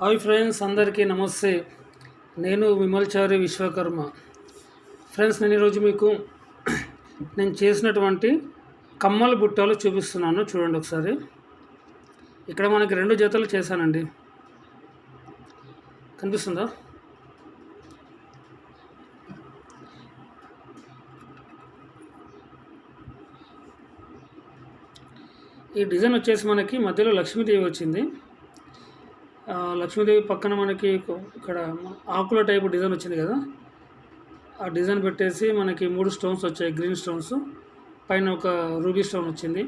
Hi friends, అందరికీ నమస్తే. నేను విమల్చారి విశ్వకర్మ. ఫ్రెండ్స్, నేను ఈరోజు మీకు నేను చేసినటువంటి కమ్మల బుట్టలు చూపిస్తున్నాను. చూడండి ఒకసారి. ఇక్కడ మనకి 2 జతలు చేశానండి. కనిపిస్తుందా? ఈ డిజైన్ వచ్చేసి మనకి మధ్యలో లక్ష్మీదేవి వచ్చింది. లక్ష్మీదేవి పక్కన మనకి ఇక్కడ ఆకుల టైపు డిజైన్ వచ్చింది కదా, ఆ డిజైన్ పెట్టేసి మనకి 3 స్టోన్స్ వచ్చాయి, గ్రీన్ స్టోన్స్. పైన ఒక రూబీ స్టోన్ వచ్చింది.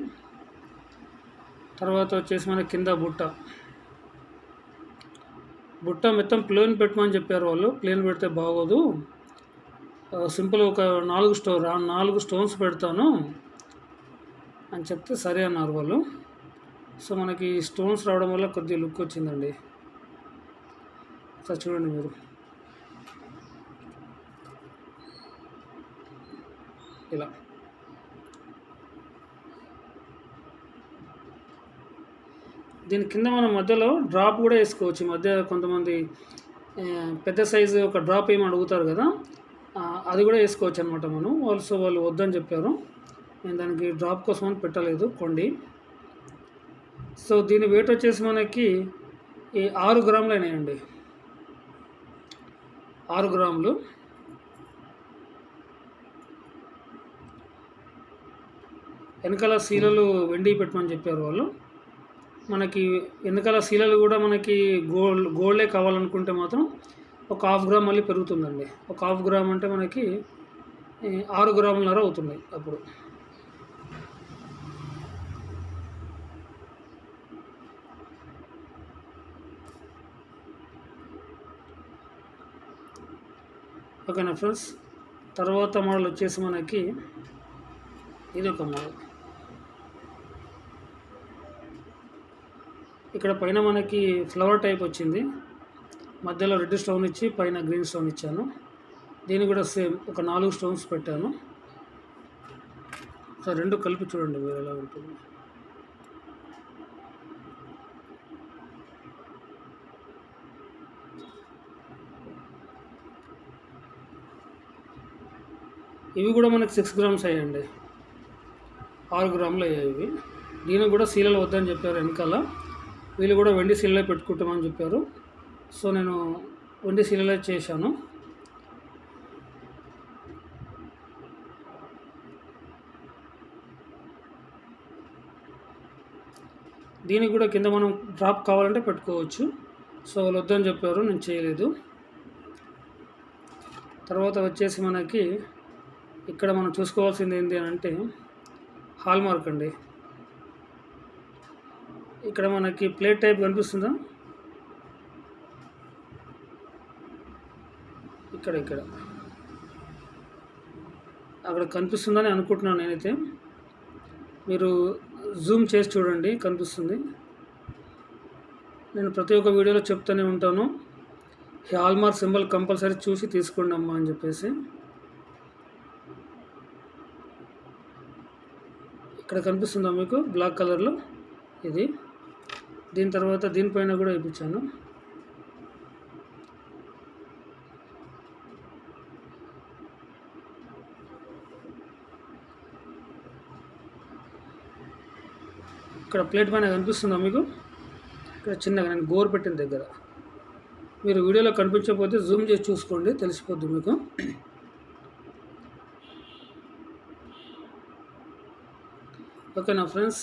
తర్వాత వచ్చేసి మనకి కింద బుట్ట మొత్తం ప్లేన్ పెట్టమని చెప్పారు వాళ్ళు. ప్లేన్ పెడితే బాగోదు, సింపుల్ ఒక 4 స్టోన్స్ పెడతాను అని చెప్తే సరే అన్నారు వాళ్ళు. సో మనకి స్టోన్స్ రావడం వల్ల కొద్దిగా లుక్ వచ్చిందండి. ఒకసారి చూడండి మీరు. ఇలా దీని కింద మనం మధ్యలో డ్రాప్ కూడా వేసుకోవచ్చు. మధ్య కొంతమంది పెద్ద సైజు ఒక డ్రాప్ ఏమి అడుగుతారు కదా, అది కూడా వేసుకోవచ్చు అనమాట మనం. వాళ్ళు వద్దని చెప్పారు. నేను దానికి డ్రాప్ కోసం అని పెట్టలేదు కొండి. సో దీని వెయిట్ వచ్చేసి మనకి 6 గ్రాములు అయినాయండి. 6 గ్రాములు. వెనకాల శీలలు వెండి పెట్టమని చెప్పారు వాళ్ళు. మనకి వెనకాల శీలలు కూడా మనకి గోల్డే కావాలనుకుంటే మాత్రం ఒక 1/2 గ్రామ్ మళ్ళీ పెరుగుతుందండి. ఒక 1/2 గ్రామ్ అంటే మనకి 6 గ్రాములన్నర అవుతుంది అప్పుడు. ఓకేనా ఫ్రెండ్స్. తర్వాత మోడల్ వచ్చేసి మనకి ఇది ఒక మోడల్. ఇక్కడ పైన మనకి ఫ్లవర్ టైప్ వచ్చింది, మధ్యలో రెడ్ స్టోన్ ఇచ్చి పైన గ్రీన్ స్టోన్ ఇచ్చాను. దీన్ని కూడా సేమ్ ఒక 4 స్టోన్స్ పెట్టాను. సో 2 కలిపి చూడండి మీరు ఎలా ఉంటుంది. ఇవి కూడా మనకి 6 గ్రామ్స్ అయ్యాయండి. 6 గ్రాములు అయ్యాయి ఇవి. దీనికి కూడా శీలలు వద్దని చెప్పారు వెనకాల. వీళ్ళు కూడా వెండి శీలలే పెట్టుకుంటామని చెప్పారు. సో నేను వెండి శీలలే చేశాను. దీనికి కూడా కింద మనం డ్రాప్ కావాలంటే పెట్టుకోవచ్చు. సో వాళ్ళు వద్దని చెప్పారు, నేను చేయలేదు. తర్వాత వచ్చేసి మనకి ఇక్కడ మనం చూసుకోవాల్సింది ఏంటి అని అంటే హాల్ మార్క్ అండి. ఇక్కడ మనకి ప్లేట్ టైప్ కనిపిస్తుందా? ఇక్కడ అక్కడ కనిపిస్తుందని అనుకుంటున్నాను నేనైతే. మీరు జూమ్ చేసి చూడండి, కనిపిస్తుంది. నేను ప్రతి ఒక్క వీడియోలో చెప్తూనే ఉంటాను, హాల్ మార్క్ సింబల్ కంపల్సరీ చూసి తీసుకోండి అమ్మా అని చెప్పేసి. ఇక్కడ కనిపిస్తుందా మీకు బ్లాక్ కలర్లో? ఇది. దీని తర్వాత దీనిపైన కూడా వేయించాను. ఇక్కడ ప్లేట్ పైన కనిపిస్తుందా మీకు? ఇక్కడ చిన్నగా నేను గోరు పెట్టిన దగ్గర. మీరు వీడియోలో కనిపించకపోతే జూమ్ చేసి చూసుకోండి, తెలిసిపోద్ది మీకు. ఓకేనా ఫ్రెండ్స్.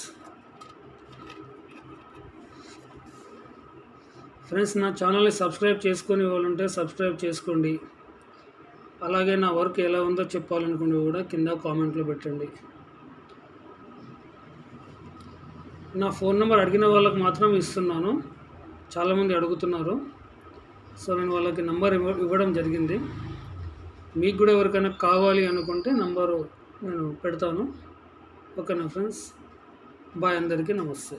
నా ఛానల్ని సబ్స్క్రైబ్ చేసుకునే వాళ్ళు ఉంటే సబ్స్క్రైబ్ చేసుకోండి. అలాగే నా వర్క్ ఎలా ఉందో చెప్పాలనుకుంటే కూడా కింద కామెంట్లో పెట్టండి. నా ఫోన్ నెంబర్ అడిగిన వాళ్ళకి మాత్రం ఇస్తున్నాను, చాలామంది అడుగుతున్నారు. సో నేను వాళ్ళకి నంబర్ ఇవ్వడం జరిగింది. మీకు కూడా ఎవరికైనా కావాలి అనుకుంటే నంబరు నేను పెడతాను. ఓకేనా ఫ్రెండ్స్. బాయ్, అందరికీ నమస్తే.